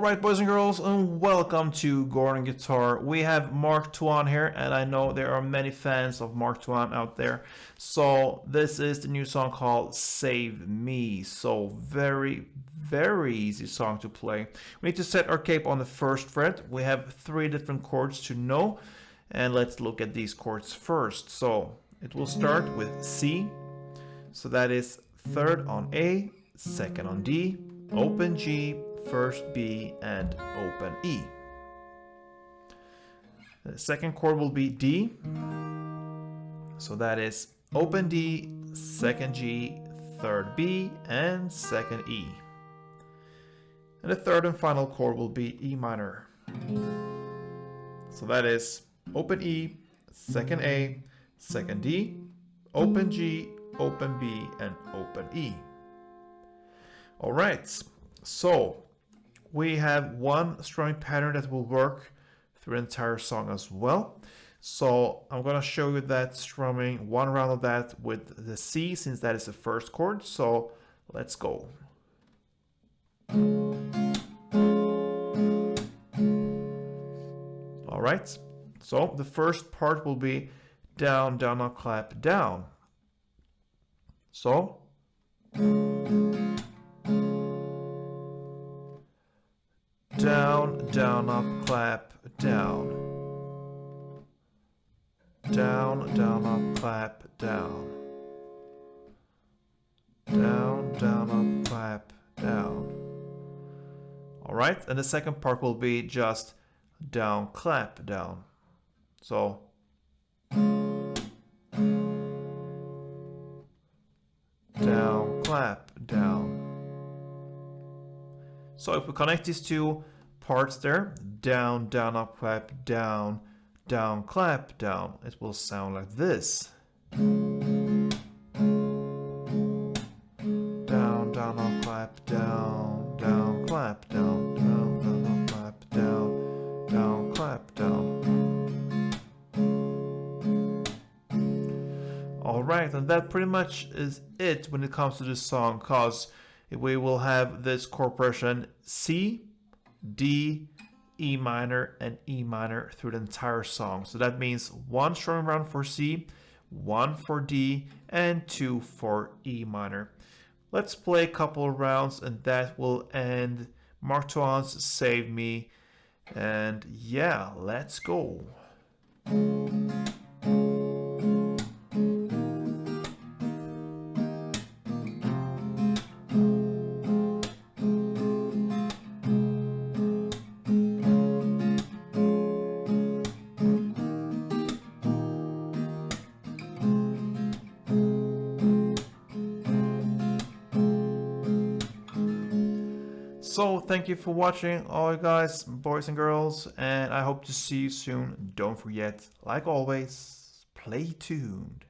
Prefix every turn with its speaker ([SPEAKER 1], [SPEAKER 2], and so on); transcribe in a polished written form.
[SPEAKER 1] Alright, boys and girls, and welcome to Gordon Guitar. We have Mark Tuan here, and I know there are many fans of Mark Tuan out there. So this is the new song called Save Me. So very easy song to play. We need to set our cape on the first fret. We have 3 different chords to know, and let's look at these chords first. So it will start with C. So that is 3rd on A, 2nd on D, open G, 1st B, and open E. The second chord will be D. So that is open D, 2nd G, 3rd B, and 2nd E. And the third and final chord will be E minor. So that is open E, 2nd A, 2nd D, open G, open B, and open E. Alright, so we have one strumming pattern that will work through the entire song as well. So I'm going to show you that strumming, one round of that with the C, since that is the first chord. So let's go. Alright, so the first part will be down, down, up, clap, down. So down, down, up, clap, down. Down, down, up, clap, down. Down, down, up, clap, down. Alright, and the second part will be just down, clap, down. So down, clap, down. So if we connect these two parts there, down, down, up, clap, down, down, clap, down, it will sound like this. Down, down, up, clap, down, down, clap, down, down, down, up, clap, down, down, clap, down. Alright, and that pretty much is it when it comes to this song, cause we will have this chord progression C, D, E minor, and E minor through the entire song. So that means 1 strumming round for C, 1 for D, and 2 for E minor. Let's play a couple of rounds and that will end Mark Tuan's Save Me. And yeah, let's go. So thank you for watching, all you guys, boys and girls, and I hope to see you soon. Don't forget, like always, play tuned.